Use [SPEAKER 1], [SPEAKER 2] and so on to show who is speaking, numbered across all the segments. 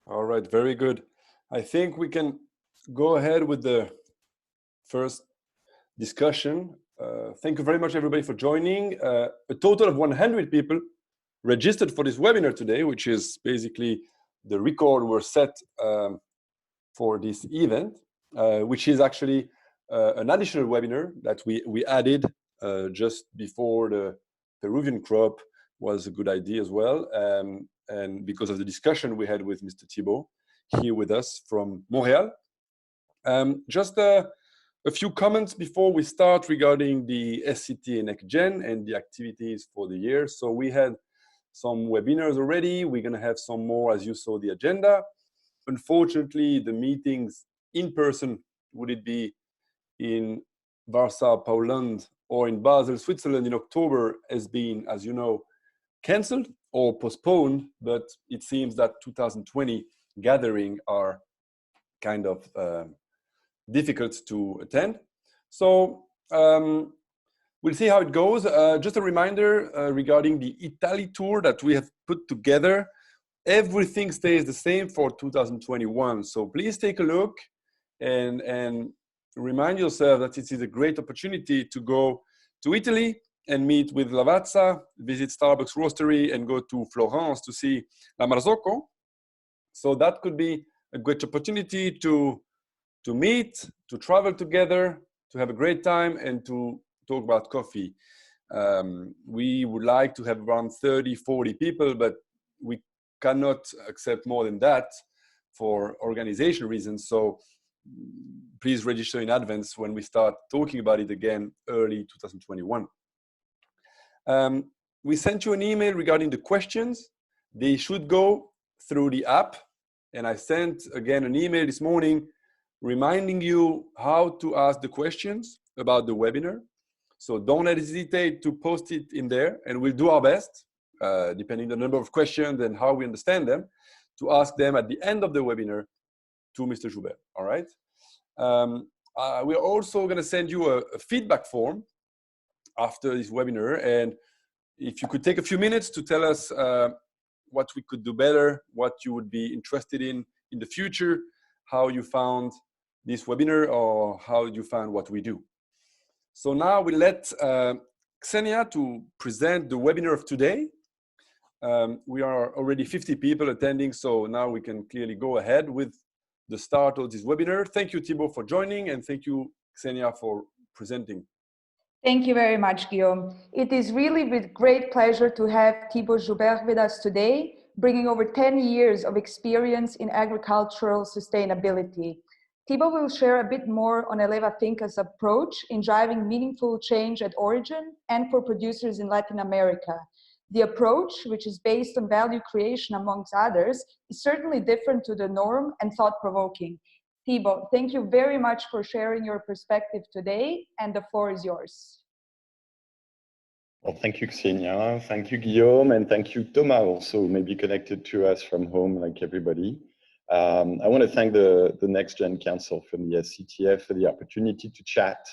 [SPEAKER 1] All right, very good. I think we can go ahead with the first discussion. Thank you very much, everybody, for joining. A total of 100 people registered for this webinar today, which is basically the record we're set for this event, which is actually an additional webinar that we added just before the Peruvian crop was a good idea as well. And because of the discussion we had with Mr. Thibaud here with us from Montreal. Just a few comments before we start regarding the SCTA NextGen and the activities for the year. So we had some webinars already. We're going to have some more as you saw the agenda. Unfortunately, the meetings in person, would it be in Warsaw, Poland, or in Basel, Switzerland in October, has been, as you know, cancelled or postponed, but it seems that 2020 gathering are kind of difficult to attend. So we'll see how it goes. Just a reminder regarding the Italy tour that we have put together. Everything stays the same for 2021. So please take a look and remind yourself that it is a great opportunity to go to Italy and meet with Lavazza, visit Starbucks Roastery, and go to Florence to see La Marzocco. So that could be a great opportunity to meet, to travel together, to have a great time, and to talk about coffee. We would like to have around 30, 40 people, but we cannot accept more than that for organization reasons. So please register in advance when we start talking about it again early 2021. We sent you an email regarding the questions. They should go through the app. And I sent again an email this morning reminding you how to ask the questions about the webinar. So don't hesitate to post it in there, and we'll do our best, depending on the number of questions and how we understand them, to ask them at the end of the webinar to Mr. Joubert, all right? We're also gonna send you a feedback form after this webinar, and if you could take a few minutes to tell us what we could do better, what you would be interested in the future, how you found this webinar, or how you found what we do. So now we let Xenia to present the webinar of today. We are already 50 people attending, so now we can clearly go ahead with the start of this webinar. Thank you, Thibaud, for joining, and thank you, Xenia, for presenting.
[SPEAKER 2] Thank you very much, Guillaume. It is really with great pleasure to have Thibaud Joubert with us today, bringing over 10 years of experience in agricultural sustainability. Thibaud will share a bit more on Eleva Finca's approach in driving meaningful change at origin and for producers in Latin America. The approach, which is based on value creation amongst others, is certainly different to the norm and thought-provoking. Thibaud, thank you very much for sharing your perspective today, and the floor is yours.
[SPEAKER 3] Well, thank you, Xenia. Thank you, Guillaume, and thank you, Thomas, also maybe connected to us from home like everybody. I want to thank the NextGen Council from the SCTA for the opportunity to chat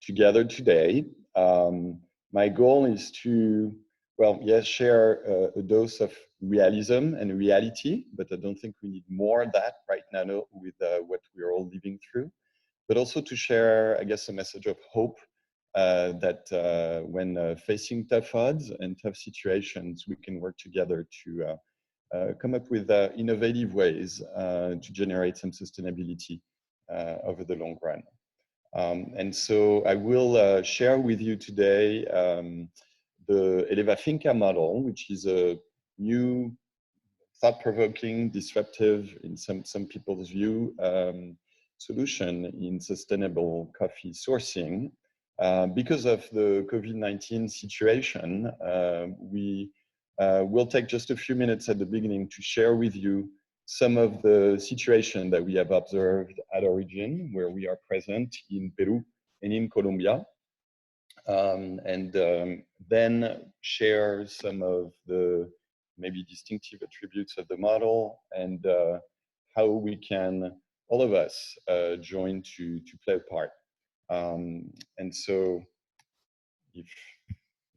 [SPEAKER 3] together today. My goal is to, well, yes, share a dose of realism and reality, but I don't think we need more of that right now with what we're all living through, but also to share, I guess, a message of hope that when facing tough odds and tough situations, we can work together to come up with innovative ways to generate some sustainability over the long run. And so I will share with you today the Eleva Finca model, which is a new, thought-provoking, disruptive, in some people's view, solution in sustainable coffee sourcing. Because of the COVID-19 situation, we will take just a few minutes at the beginning to share with you some of the situation that we have observed at origin, where we are present in Peru and in Colombia. Then share some of the maybe distinctive attributes of the model and how we can, all of us, join to play a part. And so if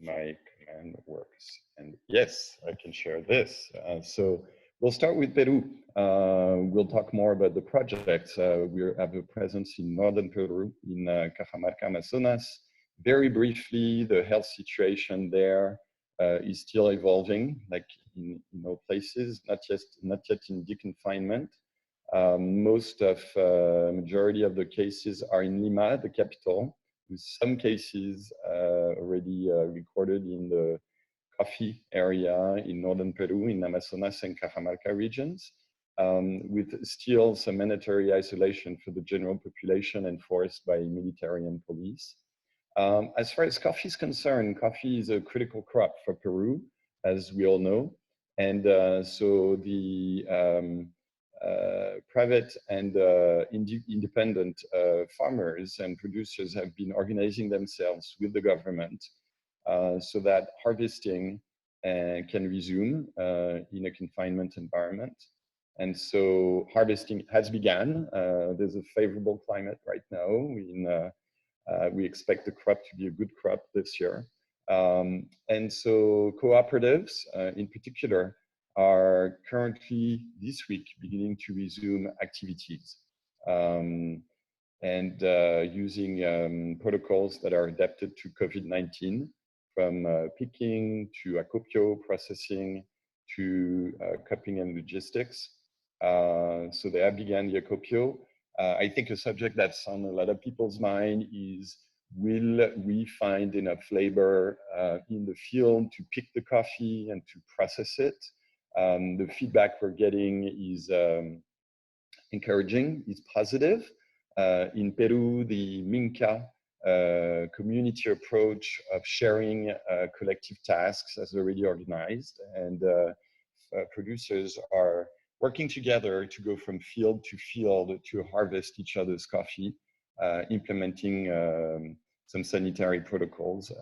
[SPEAKER 3] my command works, and yes, I can share this. So We'll start with Peru. We'll talk more about the projects. We have a presence in northern Peru, in Cajamarca, Amazonas. Very briefly, the health situation there is still evolving, like in all places, not yet in deconfinement. Most of majority of the cases are in Lima, the capital, with some cases already recorded in the coffee area in northern Peru, in Amazonas and Cajamarca regions, with still some mandatory isolation for the general population enforced by military and police. As far as coffee is concerned, coffee is a critical crop for Peru, as we all know. And so the private and independent farmers and producers have been organizing themselves with the government so that harvesting can resume in a confinement environment. And so harvesting has begun. There's a favorable climate right now. We expect the crop to be a good crop this year. And so cooperatives in particular are currently this week beginning to resume activities and using protocols that are adapted to COVID-19, from picking to acopio processing to cupping and logistics. So they have begun the acopio. I think a subject that's on a lot of people's mind is, will we find enough labor in the field to pick the coffee and to process it? The feedback we're getting is encouraging, is positive. In Peru, the Finca community approach of sharing collective tasks has already organized, and producers are working together to go from field to harvest each other's coffee, implementing some sanitary protocols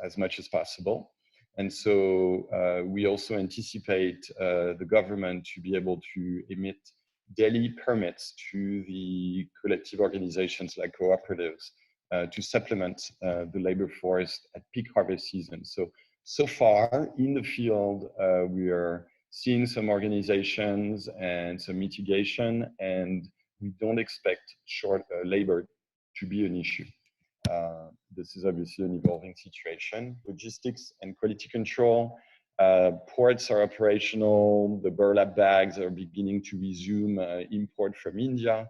[SPEAKER 3] as much as possible. And so we also anticipate the government to be able to emit daily permits to the collective organizations like cooperatives to supplement the labor force at peak harvest season. So far in the field, we are seeing some organizations and some mitigation, and we don't expect short labor to be an issue. This is obviously an evolving situation. Logistics and quality control. Ports are operational. The burlap bags are beginning to resume import from India.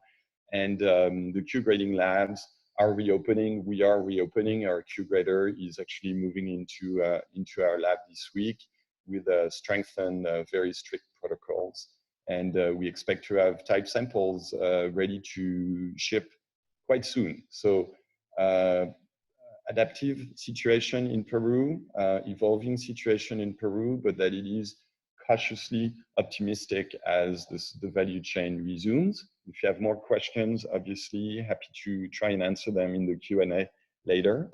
[SPEAKER 3] And the Q grading labs are reopening. We are reopening. Our Q grader is actually moving into our lab this week with strengthened, very strict protocols. And we expect to have type samples ready to ship quite soon. So adaptive situation in Peru, evolving situation in Peru, but that it is cautiously optimistic as the value chain resumes. If you have more questions, obviously happy to try and answer them in the Q&A later.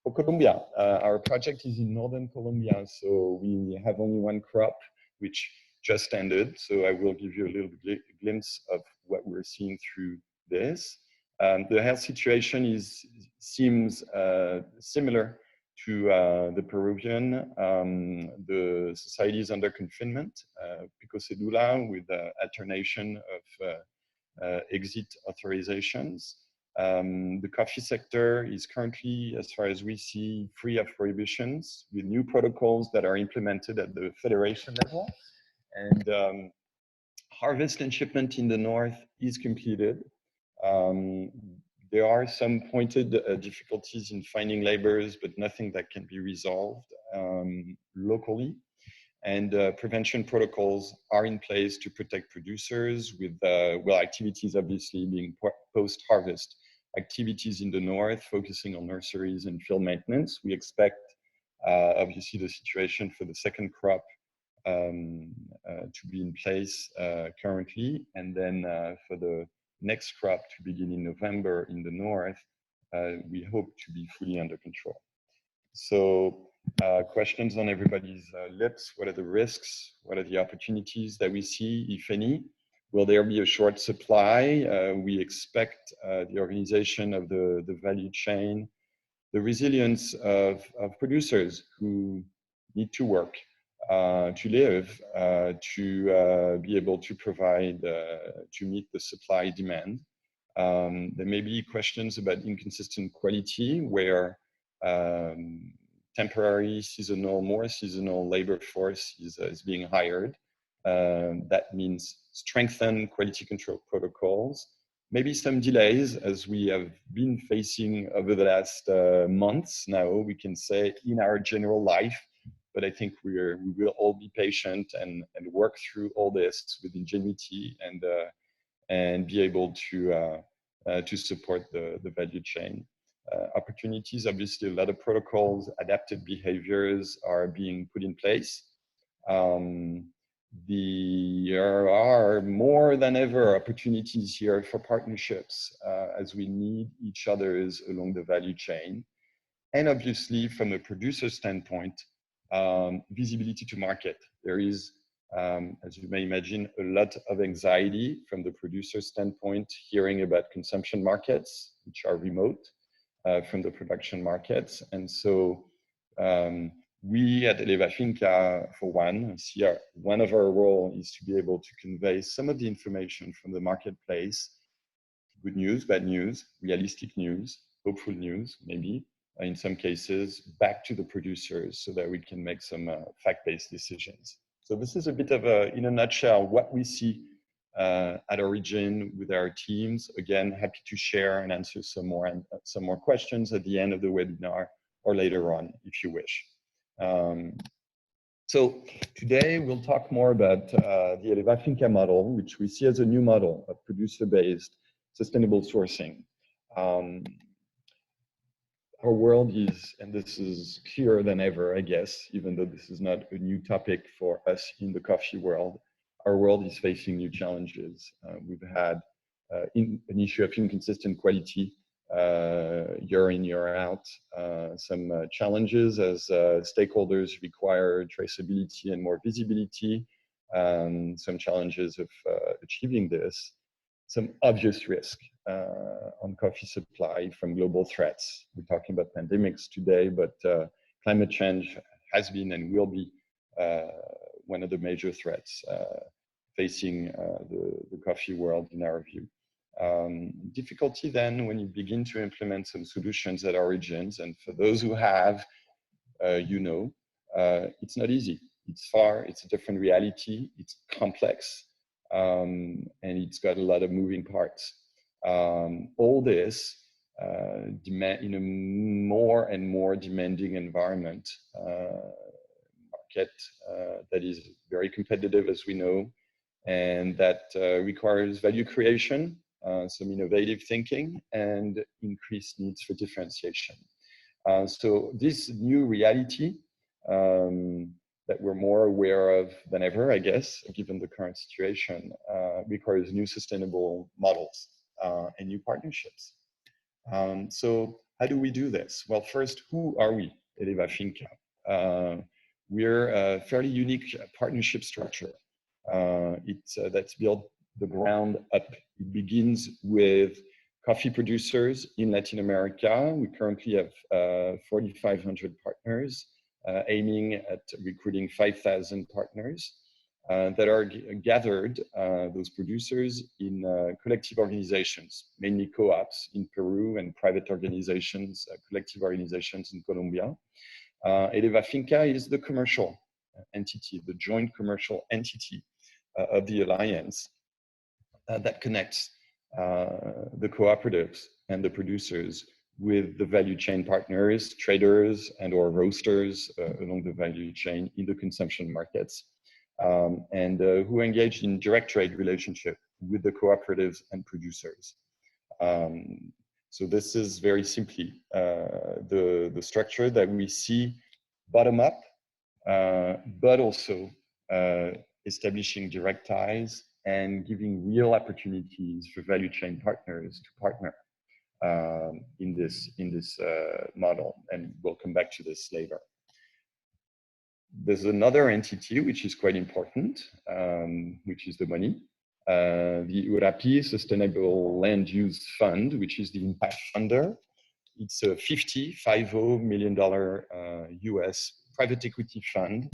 [SPEAKER 3] For Colombia, our project is in northern Colombia, so we have only one crop, which just ended. So I will give you a little glimpse of what we're seeing through this. The health situation seems similar to the Peruvian. The society is under confinement, pico cedula, with alternation of exit authorizations. The coffee sector is currently, as far as we see, free of prohibitions, with new protocols that are implemented at the federation level. And harvest and shipment in the north is completed. There are some pointed difficulties in finding laborers, but nothing that can be resolved locally. And prevention protocols are in place to protect producers, with activities obviously being post-harvest activities in the north, focusing on nurseries and field maintenance. We expect obviously the situation for the second crop to be in place currently, and then for the next crop to begin in November in the north, we hope to be fully under control. So questions on everybody's lips. What are the risks? What are the opportunities that we see, if any? Will there be a short supply? We expect the organization of the value chain, the resilience of producers who need to work, to live, to be able to provide, to meet the supply demand. There may be questions about inconsistent quality where temporary, seasonal, more seasonal labor force is being hired. That means strengthen quality control protocols. Maybe some delays, as we have been facing over the last months now, we can say, in our general life. But I think we will all be patient and work through all this with ingenuity and be able to support the value chain. Opportunities, obviously, a lot of protocols, adaptive behaviors are being put in place. There are more than ever opportunities here for partnerships as we need each other's along the value chain. And obviously, from a producer standpoint, visibility to market. There is, as you may imagine, a lot of anxiety from the producer standpoint, hearing about consumption markets, which are remote from the production markets. And so we at Eleva Finca, for one, see one of our roles is to be able to convey some of the information from the marketplace, good news, bad news, realistic news, hopeful news, maybe, in some cases, back to the producers so that we can make some fact-based decisions. So this is a bit of in a nutshell, what we see at Origin with our teams. Again, happy to share and answer some more questions at the end of the webinar or later on, if you wish. So today we'll talk more about the Eleva Finca model, which we see as a new model of producer-based sustainable sourcing. Our world is, and this is clearer than ever, I guess, even though this is not a new topic for us in the coffee world, our world is facing new challenges. We've had an issue of inconsistent quality year in, year out, some challenges as stakeholders require traceability and more visibility, some challenges of achieving this, some obvious risk on coffee supply from global threats. We're talking about pandemics today, but climate change has been and will be one of the major threats facing the coffee world in our view. Difficulty then when you begin to implement some solutions at Origins, and for those who have, it's not easy. It's a different reality, it's complex, and it's got a lot of moving parts. All this in a more and more demanding environment, market that is very competitive, as we know, and that requires value creation, some innovative thinking, and increased needs for differentiation. So this new reality that we're more aware of than ever, I guess, given the current situation, requires new sustainable models and new partnerships. So how do we do this? Well, first, who are we, Eleva Finca? We're a fairly unique partnership structure. That's built the ground up. It begins with coffee producers in Latin America. We currently have 4,500 partners, aiming at recruiting 5,000 partners that are gathered, those producers, in collective organizations, mainly co-ops in Peru and private organizations, collective organizations in Colombia. Eleva Finca is the commercial entity, the joint commercial entity of the alliance that connects the cooperatives and the producers with the value chain partners, traders and or roasters along the value chain in the consumption markets, and who engage in direct trade relationship with the cooperatives and producers. So this is very simply the structure that we see bottom up, but also establishing direct ties and giving real opportunities for value chain partners to partner in this model, and we'll come back to this later. There's another entity which is quite important, which is the money. The URAPI Sustainable Land Use Fund, which is the impact funder. It's a $50 million US private equity fund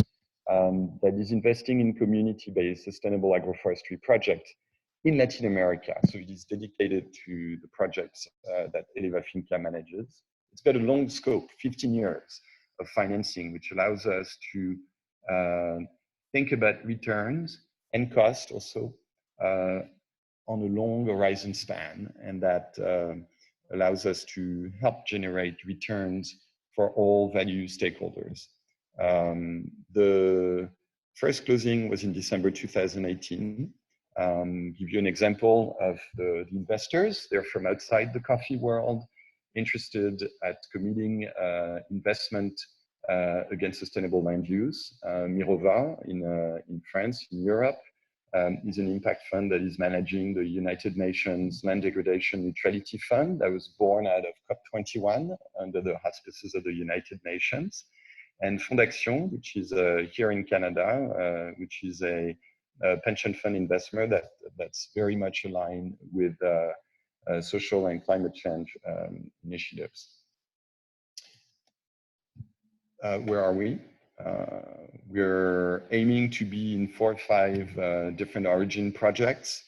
[SPEAKER 3] that is investing in community-based sustainable agroforestry projects in Latin America. So it is dedicated to the projects that Eleva Finca manages. It's got a long scope, 15 years of financing, which allows us to think about returns and cost also on a long horizon span, and that allows us to help generate returns for all value stakeholders. The first closing was in December 2018. Give you an example of the investors. They're from outside the coffee world, interested at committing investment against sustainable land use. Mirova in France, in Europe, is an impact fund that is managing the United Nations Land Degradation Neutrality Fund that was born out of COP21 under the auspices of the United Nations. And Fondation, which is here in Canada, which is a pension fund investment that's very much aligned with social and climate change initiatives. Where are we? We're aiming to be in 4 or 5 different origin projects.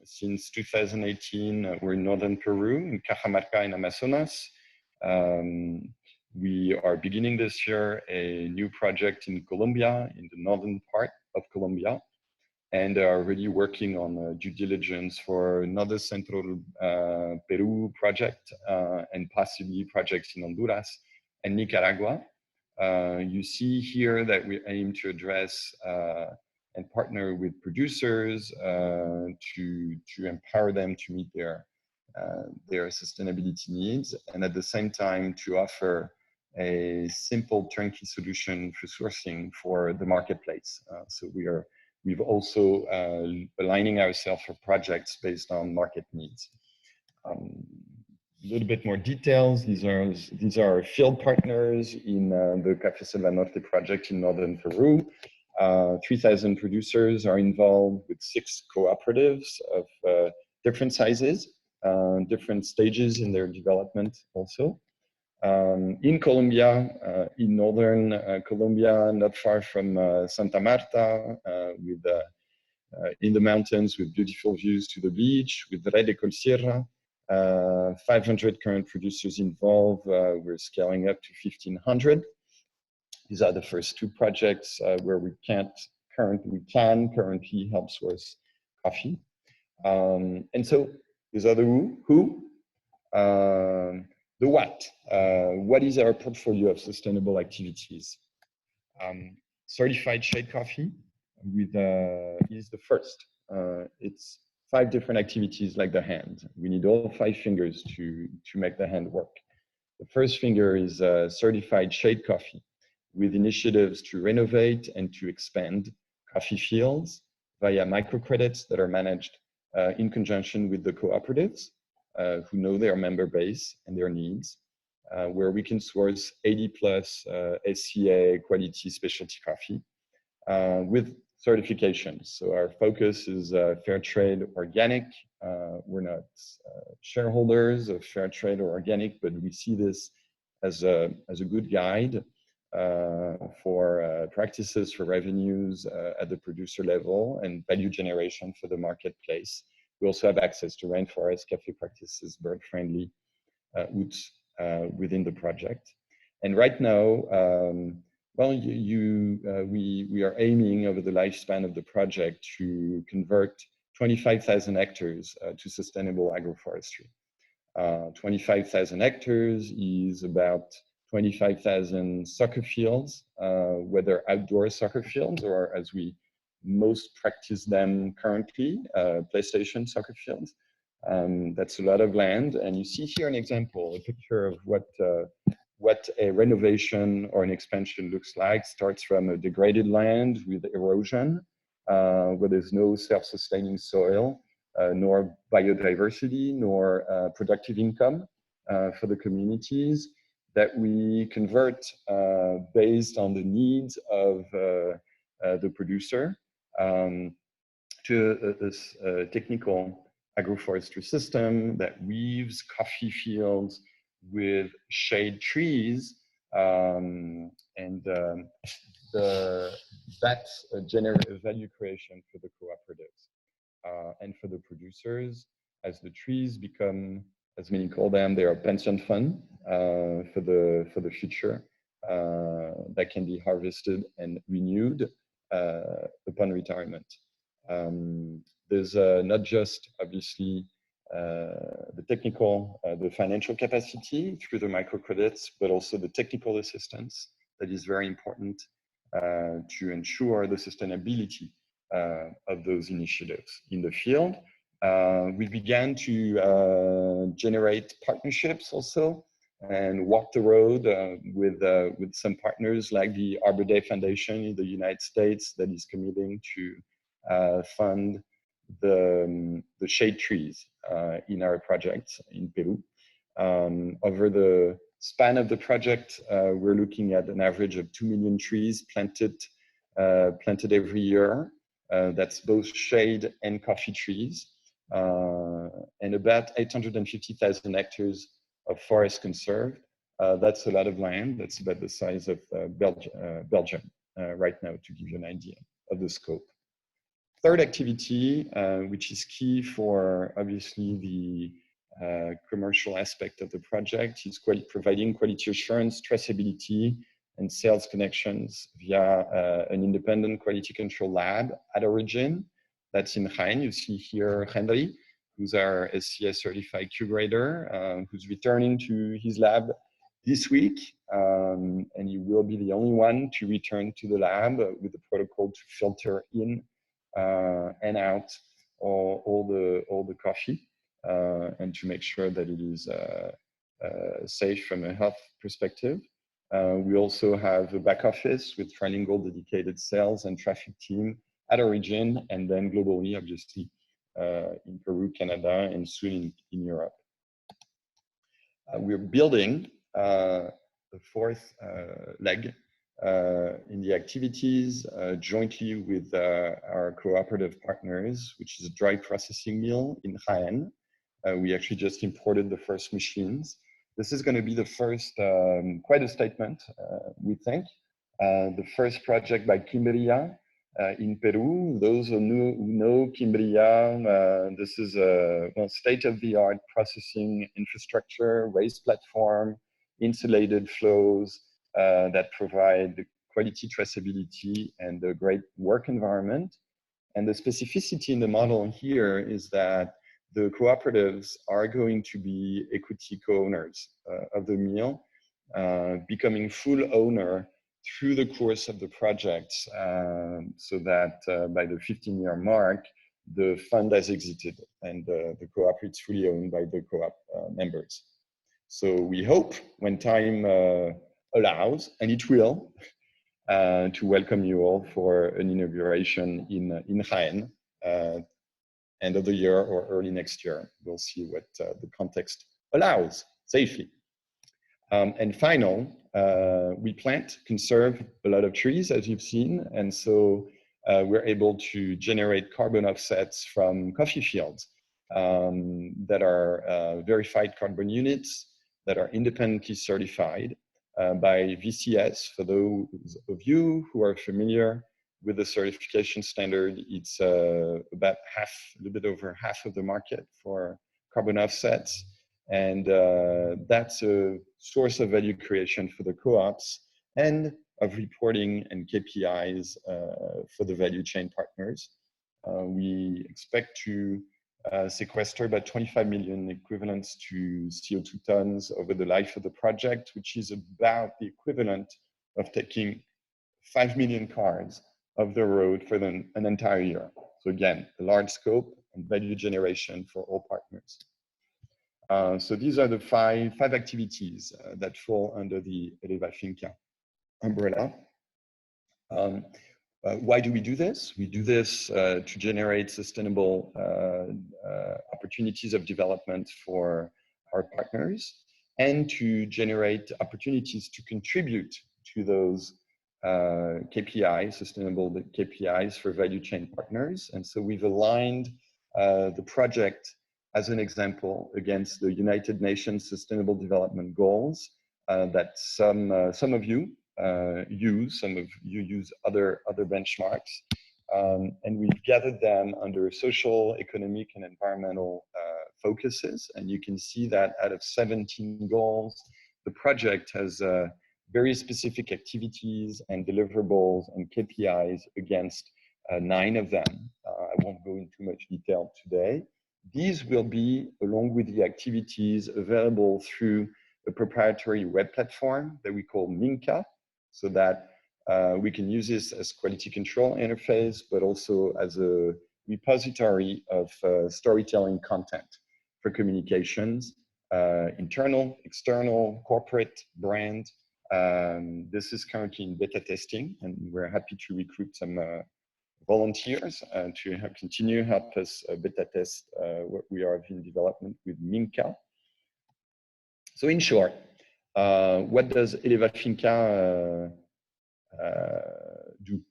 [SPEAKER 3] Since 2018, we're in northern Peru, in Cajamarca in Amazonas. We are beginning this year a new project in Colombia, in the northern part of Colombia, and are already working on due diligence for another Central Peru project and possibly projects in Honduras and Nicaragua. You see here that we aim to address and partner with producers to empower them to meet their sustainability needs, and at the same time to offer a simple turnkey solution for sourcing for the marketplace. So we've also aligning ourselves for projects based on market needs. A little bit more details. These are our field partners in the Café Selva Norte project in northern Peru. 3,000 producers are involved with 6 cooperatives of different sizes, different stages in their development also. In Colombia, in northern Colombia, not far from Santa Marta, in the mountains with beautiful views to the beach, with Red Ecol Sierra, 500 current producers involved. We're scaling up to 1,500. These are the first 2 projects where we can currently help source coffee. And so these are the who. The what. What is our portfolio of sustainable activities? Certified shade coffee is the first. It's 5 different activities like the hand. We need all 5 fingers to make the hand work. The first finger is certified shade coffee, with initiatives to renovate and to expand coffee fields via microcredits that are managed in conjunction with the cooperatives who know their member base and their needs, where we can source 80+ SCTA quality specialty coffee with certifications. So our focus is fair trade organic. We're not shareholders of fair trade or organic, but we see this as a good guide for practices for revenues at the producer level and value generation for the marketplace. We also have access to rainforest, cafe practices, bird-friendly woods within the project. And right now, well, we are aiming over the lifespan of the project to convert 25,000 hectares to sustainable agroforestry. 25,000 hectares is about 25,000 soccer fields, whether outdoor soccer fields or, as we most practice them currently, PlayStation soccer fields. That's a lot of land. And you see here an example, a picture of what a renovation or an expansion looks like. Starts from a degraded land with erosion, where there's no self-sustaining soil, nor biodiversity, nor productive income for the communities, that we convert based on the needs of the producer to a technical agroforestry system that weaves coffee fields with shade trees That's a value creation for the cooperatives and for the producers as the trees become, as many call them, they are pension fund for the future that can be harvested and renewed upon retirement. There's not just obviously the technical, the financial capacity through the microcredits, but also the technical assistance that is very important to ensure the sustainability of those initiatives in the field. We began to generate partnerships also and walk the road with some partners like the Arbor Day Foundation in the United States that is committing to fund the shade trees in our project in Peru. Over the span of the project, we're looking at an average of 2 million trees planted every year. That's both shade and coffee trees, and about 850,000 hectares of forest conserved. That's a lot of land. That's about the size of Belgium right now, to give you an idea of the scope. Third activity, which is key for obviously the commercial aspect of the project, is providing quality assurance, traceability, and sales connections via an independent quality control lab at origin. That's in Jaén. You see here Henry, who's our SCTA certified curator, who's returning to his lab this week, and he will be the only one to return to the lab with the protocol to filter in and out all the coffee and to make sure that it is safe from a health perspective. We also have a back office with trilingual dedicated sales and traffic team at origin, and then globally, obviously, in Peru, Canada, and soon in Europe. We're building the fourth leg in the activities jointly with our cooperative partners, which is a dry processing mill in Jaén. We actually just imported the first machines. This is going to be the first, quite a statement, we think, the first project by Quimbria in Peru. Those who know Quimbria, this is a state-of-the-art processing infrastructure, raised platform, insulated flows that provide quality traceability and a great work environment. And the specificity in the model here is that the cooperatives are going to be equity co-owners of the mill, becoming full owner through the course of the project, so that by the 15-year mark, the fund has exited and the co-op is fully owned by the co-op members. So we hope when time allows, and it will, to welcome you all for an inauguration in Jaén, end of the year or early next year. We'll see what the context allows safely. And final, we plant, conserve a lot of trees, as you've seen, and so we're able to generate carbon offsets from coffee fields that are verified carbon units that are independently certified by VCS. For those of you who are familiar with the certification standard, it's about half, a little bit over half of the market for carbon offsets. And that's a source of value creation for the co-ops and of reporting and KPIs for the value chain partners. We expect to sequester about 25 million equivalents to CO2 tons over the life of the project, which is about the equivalent of taking 5 million cars off the road for an entire year. So again, a large scope and value generation for all partners. So these are the five activities that fall under the Eleva Finca umbrella. Why do we do this? We do this to generate sustainable opportunities of development for our partners and to generate opportunities to contribute to those KPIs, sustainable KPIs for value chain partners. And so we've aligned the project as an example against the United Nations Sustainable Development Goals that some of you use, some of you use other benchmarks, and we've gathered them under social, economic, and environmental focuses. And you can see that out of 17 goals, the project has very specific activities and deliverables and KPIs against 9 of them. I won't go into much detail today. These will be, along with the activities, available through a proprietary web platform that we call Finca, so that we can use this as quality control interface, but also as a repository of storytelling content for communications, internal, external, corporate, brand. This is currently in beta testing, and we're happy to recruit some volunteers to continue help us beta test what we are in development with Finca. So in short, what does Eleva Finca do?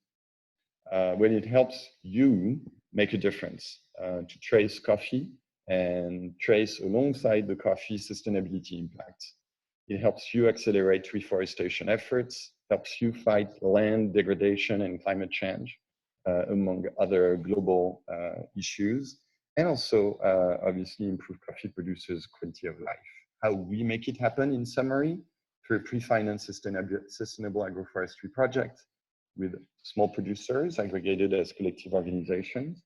[SPEAKER 3] Well, it helps you make a difference to trace coffee and trace alongside the coffee sustainability impacts. It helps you accelerate reforestation efforts, helps you fight land degradation and climate change, among other global issues, and also obviously improve coffee producers' quality of life. How we make it happen, in summary, through a pre-financed sustainable agroforestry project with small producers aggregated as collective organizations,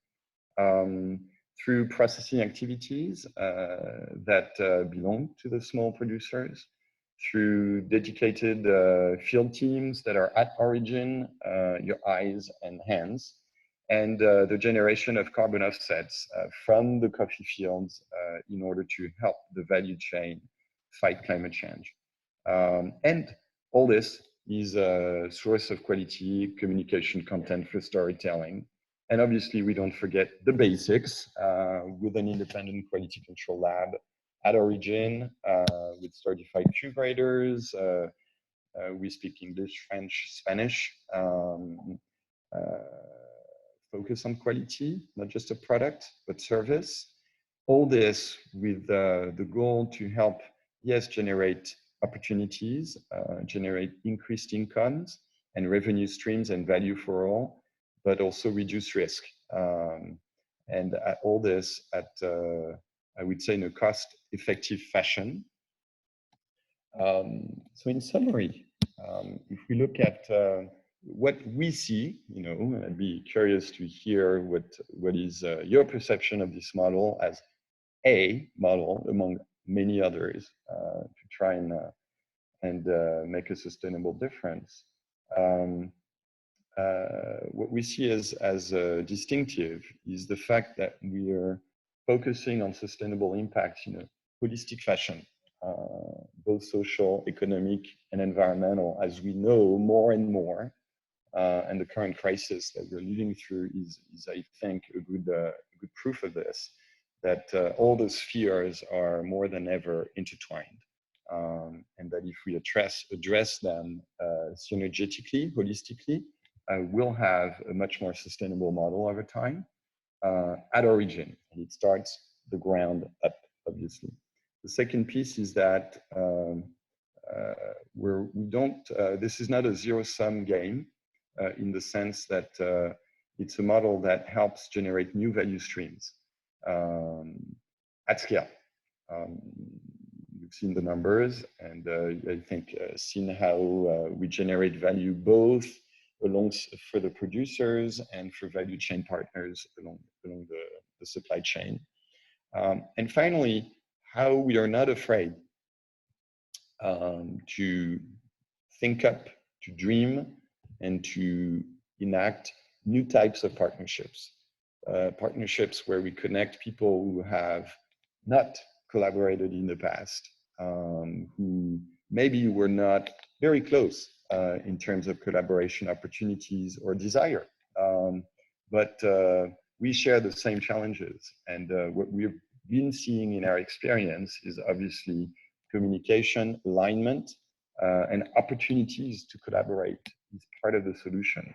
[SPEAKER 3] through processing activities that belong to the small producers, through dedicated field teams that are at origin, your eyes and hands, and the generation of carbon offsets from the coffee fields in order to help the value chain fight climate change. And all this is a source of quality communication content for storytelling. And obviously, we don't forget the basics with an independent quality control lab at origin with certified curators. We speak English, French, Spanish. Focus on quality, not just a product, but service. All this with the goal to help, yes, generate opportunities, generate increased incomes and revenue streams and value for all, but also reduce risk. And all this at, I would say, in a cost-effective fashion. So in summary, if we look at what we see, you know, I'd be curious to hear what is your perception of this model as a model among many others to try and make a sustainable difference. What we see as distinctive is the fact that we are focusing on sustainable impacts in a holistic fashion, both social, economic, and environmental, as we know more and more. And the current crisis that we're living through is I think, a good proof of this, that all those spheres are more than ever intertwined. And that if we address them synergetically, holistically, we'll have a much more sustainable model over time at origin. And it starts the ground up, obviously. The second piece is that this is not a zero-sum game in the sense that it's a model that helps generate new value streams at scale. You've seen the numbers, and I think seen how we generate value both for the producers and for value chain partners along the supply chain. And finally, how we are not afraid to think up, to dream, and to enact new types of partnerships. Partnerships where we connect people who have not collaborated in the past, who maybe were not very close in terms of collaboration opportunities or desire. But we share the same challenges. And what we've been seeing in our experience is obviously communication, alignment, and opportunities to collaborate is part of the solution.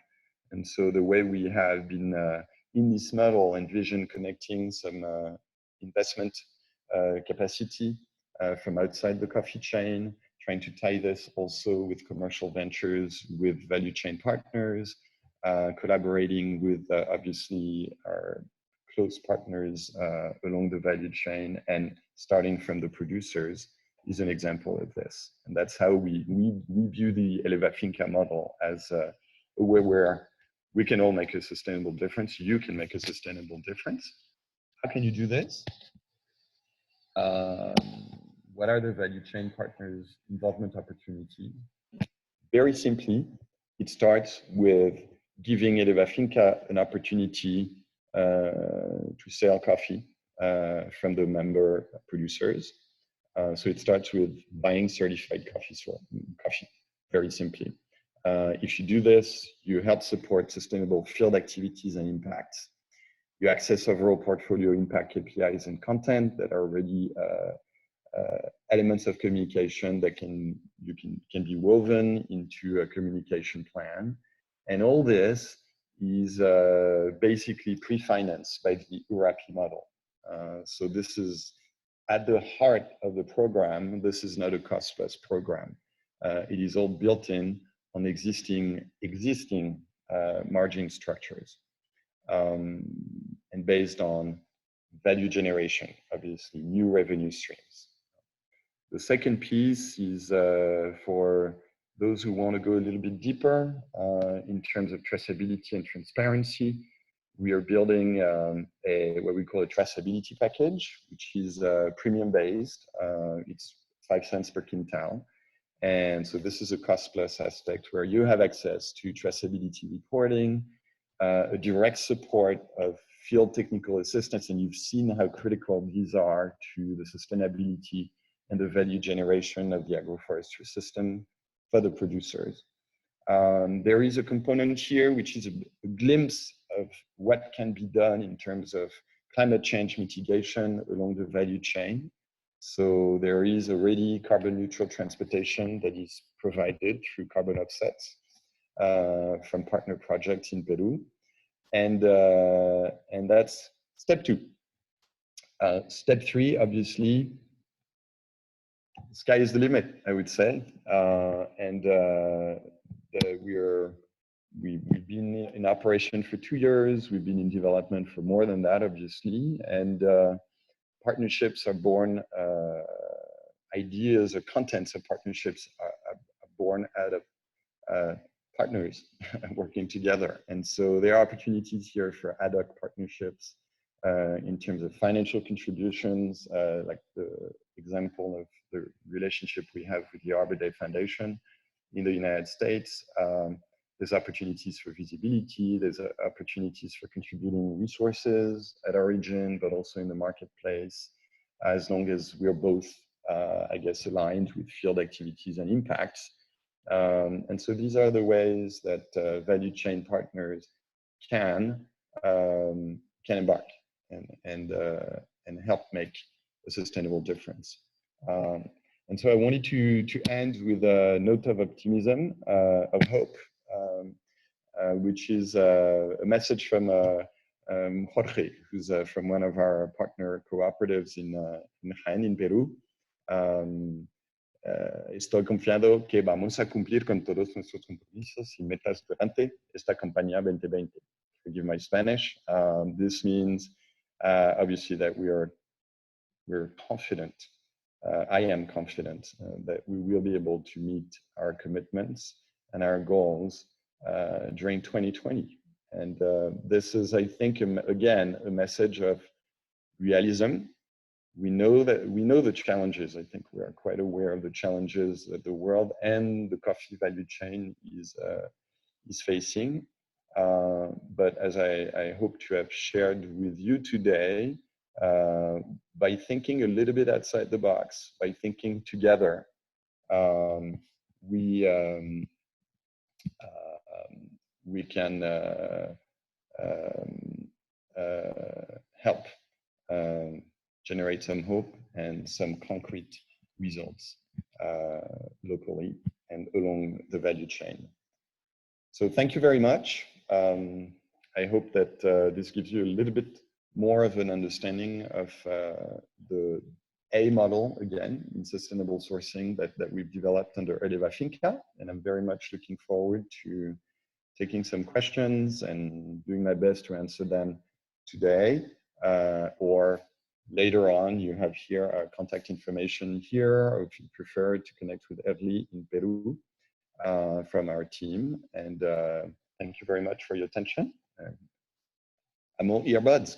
[SPEAKER 3] And so the way we have been in this model, envision connecting some investment capacity from outside the coffee chain, trying to tie this also with commercial ventures, with value chain partners, collaborating with obviously our close partners along the value chain, and starting from the producers is an example of this. And that's how we view the Eleva Finca model as a way where we can all make a sustainable difference. You can make a sustainable difference. How can you do this? What are the value chain partners' involvement opportunities? Very simply, it starts with giving Eleva Finca an opportunity to sell coffee from the member producers. So it starts with buying certified coffee, very simply. If you do this, you help support sustainable field activities and impacts. You access overall portfolio impact KPIs and content that are already elements of communication that can be woven into a communication plan. And all this is basically pre-financed by the URAPI model. So this is at the heart of the program. This is not a cost-plus program. It is all built in on existing margin structures and based on value generation, obviously, new revenue streams. The second piece is for those who want to go a little bit deeper in terms of traceability and transparency. We are building what we call a traceability package, which is premium based. It's 5 cents per quintal. And so this is a cost plus aspect where you have access to traceability reporting, a direct support of field technical assistance, and you've seen how critical these are to the sustainability and the value generation of the agroforestry system for the producers. There is a component here which is a glimpse of what can be done in terms of climate change mitigation along the value chain. So there is already carbon neutral transportation that is provided through carbon offsets from partner projects in Peru. And that's step 2. Step 3, obviously, sky is the limit, I would say. We've been in operation for 2 years. We've been in development for more than that, obviously. And partnerships are born, ideas or contents of partnerships are born out of partners working together. And so there are opportunities here for ad hoc partnerships in terms of financial contributions, like the example of the relationship we have with the Arbor Day Foundation in the United States. There's opportunities for visibility, there's opportunities for contributing resources at origin, but also in the marketplace, as long as we're both, I guess, aligned with field activities and impacts. And so these are the ways that value chain partners can embark and help make a sustainable difference. And so I wanted to end with a note of optimism, of hope, which is a message from Jorge, who's from one of our partner cooperatives in Jaén, in Peru. Estoy confiado que vamos a cumplir con todos nuestros compromisos y metas durante esta campaña 2020. Forgive my Spanish. This means obviously that we're confident. I am confident that we will be able to meet our commitments and our goals during 2020. And this is, I think, again, a message of realism. We know the challenges. I think we are quite aware of the challenges that the world and the coffee value chain is facing. But as I hope to have shared with you today, by thinking a little bit outside the box, by thinking together, we can help generate some hope and some concrete results locally and along the value chain. So thank you very much. I hope that this gives you a little bit more of an understanding of the a model, again, in sustainable sourcing that we've developed under Eleva Finca. And I'm very much looking forward to taking some questions and doing my best to answer them today or later on. You have here our contact information here, or if you prefer to connect with Evely in Peru from our team. And thank you very much for your attention. I'm all earbuds.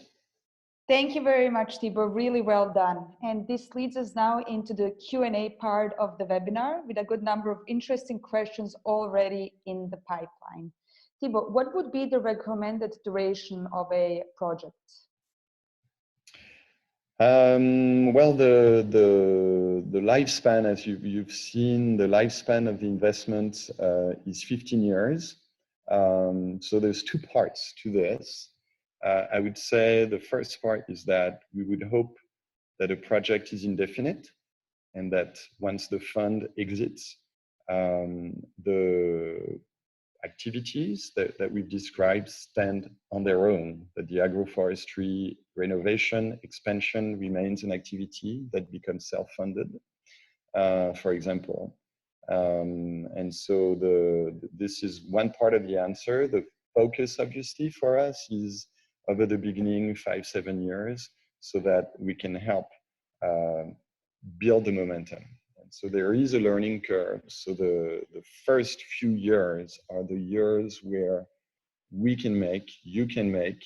[SPEAKER 2] Thank you very much, Thibaud. Really well done. And this leads us now into the Q&A part of the webinar with a good number of interesting questions already in the pipeline. Thibaud, what would be the recommended duration of a project?
[SPEAKER 3] Well, the lifespan, as you've seen, the lifespan of the investment is 15 years. So there's two parts to this. I would say the first part is that we would hope that a project is indefinite and that once the fund exits, the activities that we've described stand on their own, that the agroforestry renovation, expansion remains an activity that becomes self-funded, for example. And so this is one part of the answer. The focus, obviously, for us is over the beginning, 5-7 years, so that we can help build the momentum. And so there is a learning curve. So the first few years are the years where we can make, you can make,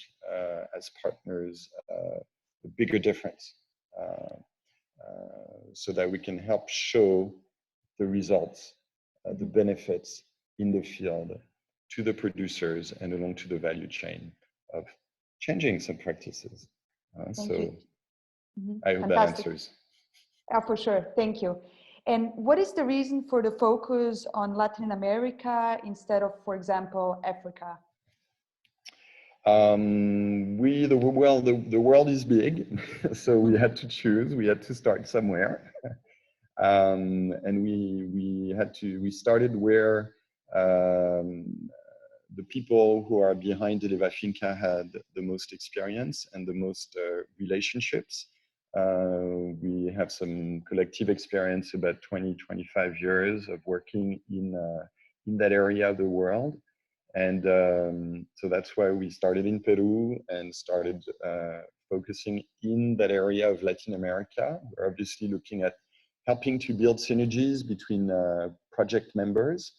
[SPEAKER 3] as partners, a bigger difference, so that we can help show the results, the benefits in the field to the producers and along to the value chain of changing some practices. So I hope that answers.
[SPEAKER 2] For sure, thank you. And what is the reason for the focus on Latin America instead of, for example, Africa?
[SPEAKER 3] The world is big, so we had to choose. We had to start somewhere, and we started where the people who are behind Eleva Finca had the most experience and the most relationships. We have some collective experience, about 20-25 years of working in that area of the world. And so that's why we started in Peru and started focusing in that area of Latin America. We're obviously looking at helping to build synergies between project members.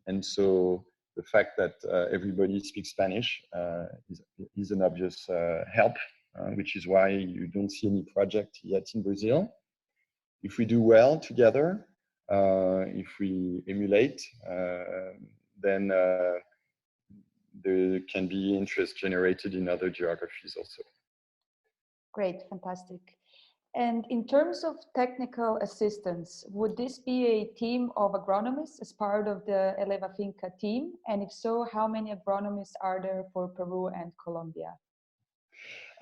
[SPEAKER 3] And so the fact that everybody speaks Spanish is an obvious help, which is why you don't see any project yet in Brazil. If we do well together, if we emulate, then there can be interest generated in other geographies also.
[SPEAKER 2] Great, fantastic. And in terms of technical assistance, would this be a team of agronomists as part of the Eleva Finca team? And if so, how many agronomists are there for Peru and Colombia?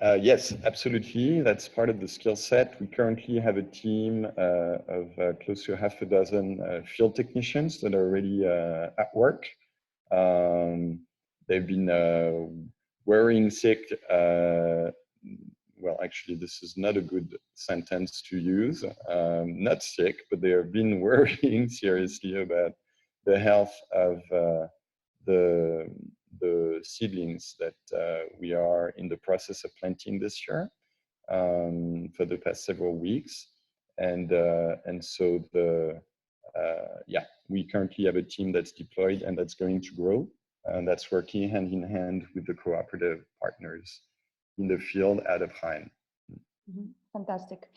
[SPEAKER 3] Yes, absolutely. That's part of the skill set. We currently have a team of close to half a dozen field technicians that are already at work. They've been wearing sick. Well, actually, this is not a good sentence to use. Not sick, but they have been worrying seriously about the health of the seedlings that we are in the process of planting this year for the past several weeks. And so we currently have a team that's deployed and that's going to grow, and that's working hand in hand with the cooperative partners in the field out of Jaén.
[SPEAKER 2] Fantastic.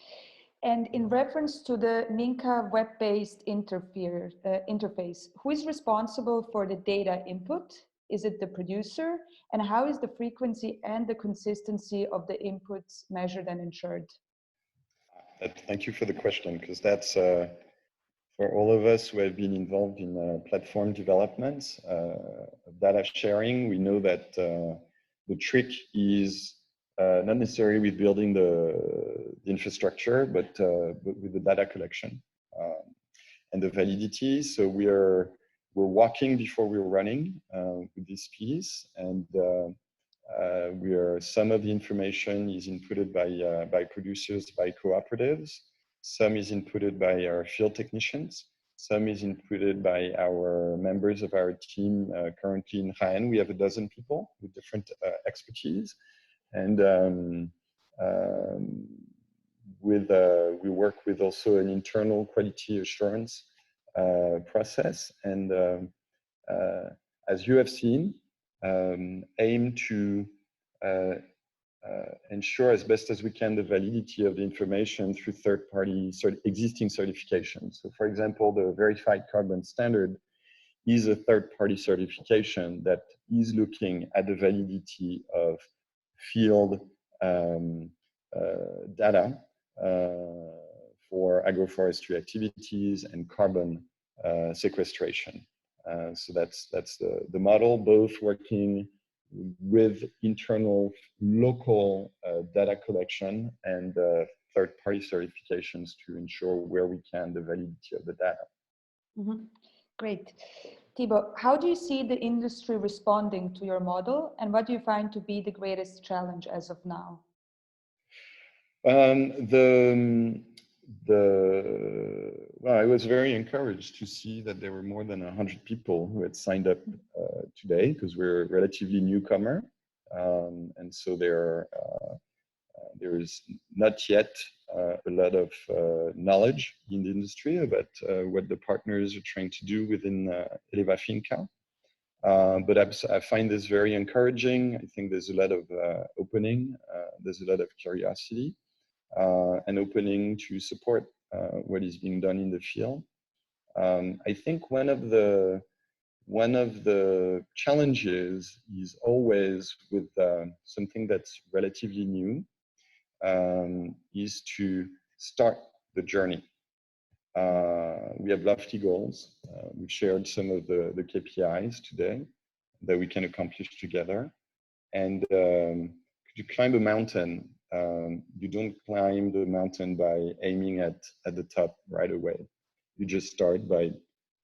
[SPEAKER 2] And in reference to the Minca web-based interface, who is responsible for the data input? Is it the producer? And how is the frequency and the consistency of the inputs measured and ensured?
[SPEAKER 3] Thank you for the question, because that's for all of us who have been involved in platform development, data sharing. We know that the trick is not necessarily with building the infrastructure, but with the data collection and the validity. So we're walking before we're running with this piece, and some of the information is inputted by producers, by cooperatives. Some is inputted by our field technicians. Some is inputted by our members of our team. Currently in Jaén, we have a dozen people with different expertise. And we work with also an internal quality assurance process. And as you have seen, aim to ensure as best as we can the validity of the information through third-party existing certifications. So for example, the Verified Carbon Standard is a third-party certification that is looking at the validity of field data for agroforestry activities and carbon sequestration. So that's the model, both working with internal local data collection and third-party certifications to ensure where we can the validity of the data.
[SPEAKER 2] Mm-hmm. Great. Thibaud, how do you see the industry responding to your model, and what do you find to be the greatest challenge as of now?
[SPEAKER 3] Well, I was very encouraged to see that there were more than 100 people who had signed up today, because we're a relatively newcomer. And so there is not yet a lot of knowledge in the industry about what the partners are trying to do within Eleva Finca. But I find this very encouraging. I think there's a lot of opening, there's a lot of curiosity. And opening to support what is being done in the field. I think one of the challenges is always with something that's relatively new, is to start the journey. We have lofty goals. We've shared some of the KPIs today that we can accomplish together. And you climb a mountain, you don't climb the mountain by aiming at the top right away. You just start by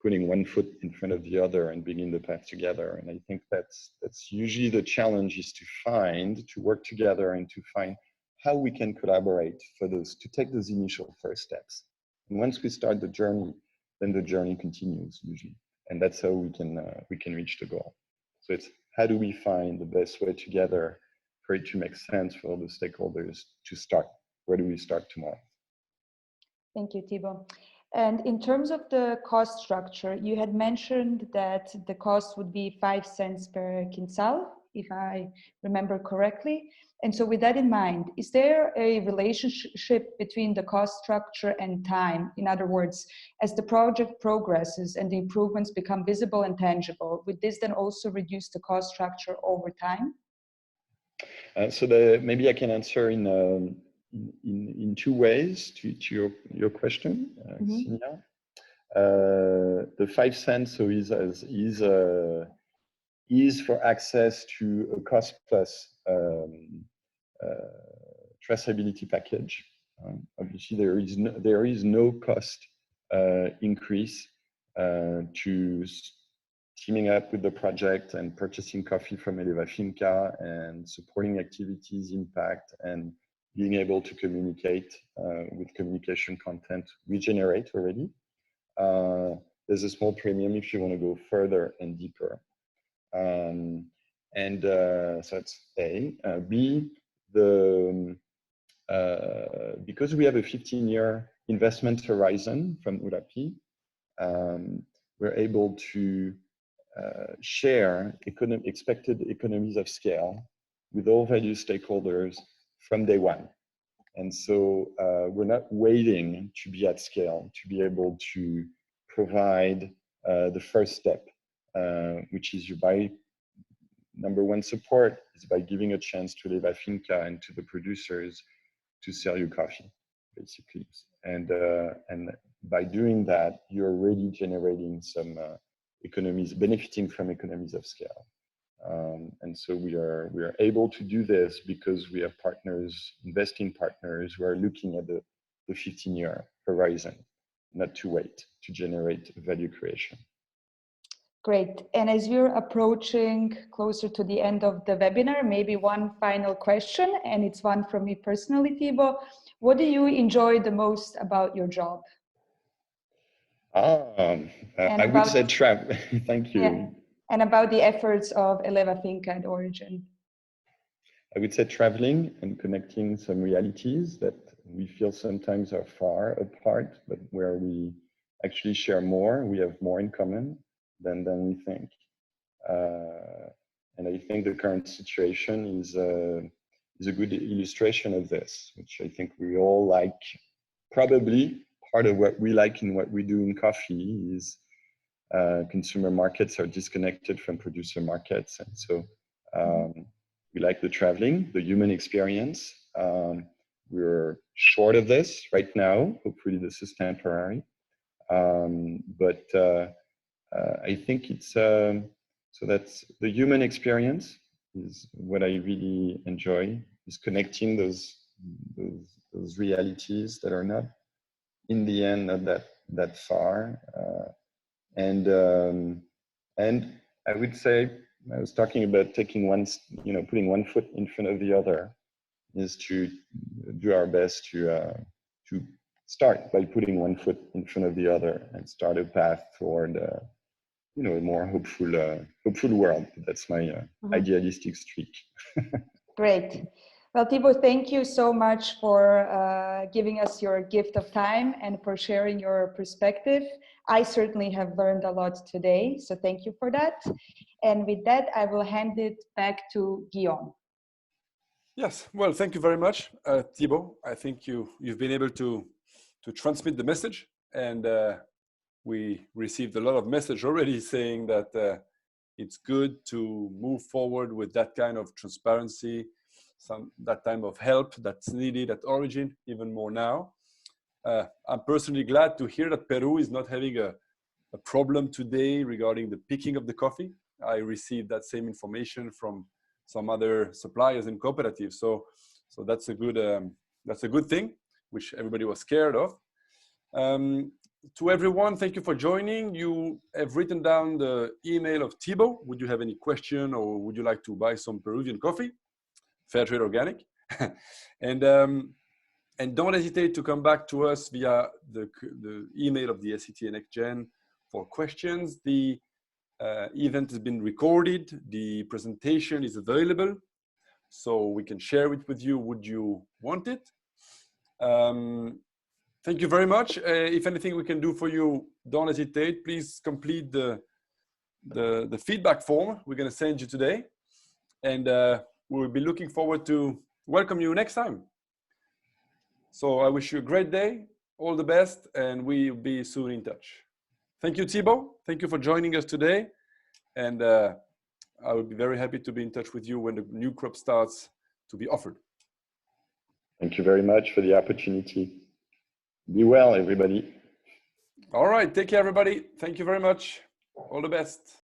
[SPEAKER 3] putting one foot in front of the other and begin the path together. And I think that's usually the challenge, is to work together and to find how we can collaborate to take those initial first steps. And once we start the journey, then the journey continues usually. And that's how we can reach the goal. So it's how do we find the best way together for it to make sense for all the stakeholders to start? Where do we start tomorrow?
[SPEAKER 2] Thank you, Thibaud. And in terms of the cost structure, you had mentioned that the cost would be 5 cents per quintal, if I remember correctly. And so with that in mind, is there a relationship between the cost structure and time? In other words, as the project progresses and the improvements become visible and tangible, would this then also reduce the cost structure over time?
[SPEAKER 3] So maybe I can answer in two ways to your question, Xinia. The 5 cents so is for access to a cost plus traceability package. Obviously, there is no cost increase to teaming up with the project and purchasing coffee from Eleva Finca and supporting activities impact and being able to communicate with communication content we generate already. There's a small premium if you want to go further and deeper. So that's A. B, because we have a 15-year investment horizon from URAPI, we're able to share expected economies of scale with all value stakeholders from day one. And so we're not waiting to be at scale to be able to provide the first step, which is number one support is by giving a chance to Eleva Finca and to the producers to sell you coffee, basically. And by doing that, you're already generating some benefiting from economies of scale. And so we are able to do this because we have investing partners who are looking at the 15-year horizon, not to wait to generate value creation.
[SPEAKER 2] Great. And as we're approaching closer to the end of the webinar, maybe one final question, and it's one from me personally, Thibaud. What do you enjoy the most about your job?
[SPEAKER 3] I would say travel. Thank you.
[SPEAKER 2] Yeah, and about the efforts of Eleva Finca at Origin.
[SPEAKER 3] I would say traveling and connecting some realities that we feel sometimes are far apart, but where we actually share more, we have more in common than we think. And I think the current situation is a good illustration of this, which I think we all like. Probably part of what we like in what we do in coffee is consumer markets are disconnected from producer markets. And so we like the traveling, the human experience. We're short of this right now. Hopefully this is temporary. But I think it's, so that's the human experience is what I really enjoy, is connecting those realities that are not, in the end, not that far. And I would say, I was talking about taking putting one foot in front of the other, is to do our best to start by putting one foot in front of the other and start a path toward a more hopeful world. That's my idealistic streak.
[SPEAKER 2] Great. Well, Thibaud, thank you so much for giving us your gift of time and for sharing your perspective. I certainly have learned a lot today, so thank you for that. And with that, I will hand it back to Guillaume.
[SPEAKER 1] Yes, well, thank you very much, Thibaud. I think you've been able to transmit the message, and we received a lot of message already saying that it's good to move forward with that kind of transparency, that type of help that's needed at Origin, even more now. I'm personally glad to hear that Peru is not having a problem today regarding the picking of the coffee. I received that same information from some other suppliers and cooperatives. So that's a good thing, which everybody was scared of. To everyone, thank you for joining. You have written down the email of Thibaud. Would you have any question, or would you like to buy some Peruvian coffee? Fair trade organic. And don't hesitate to come back to us via the email of the SCTA Next Gen for questions. The event has been recorded. The presentation is available, so we can share it with you. Would you want it? Thank you very much. If anything we can do for you, don't hesitate. Please complete the feedback form we're going to send you today. And we'll be looking forward to welcome you next time. So I wish you a great day, all the best, and we'll be soon in touch. Thank you, Thibaud. Thank you for joining us today. And I will be very happy to be in touch with you when the new crop starts to be offered.
[SPEAKER 3] Thank you very much for the opportunity. Be well, everybody.
[SPEAKER 1] All right. Take care, everybody. Thank you very much. All the best.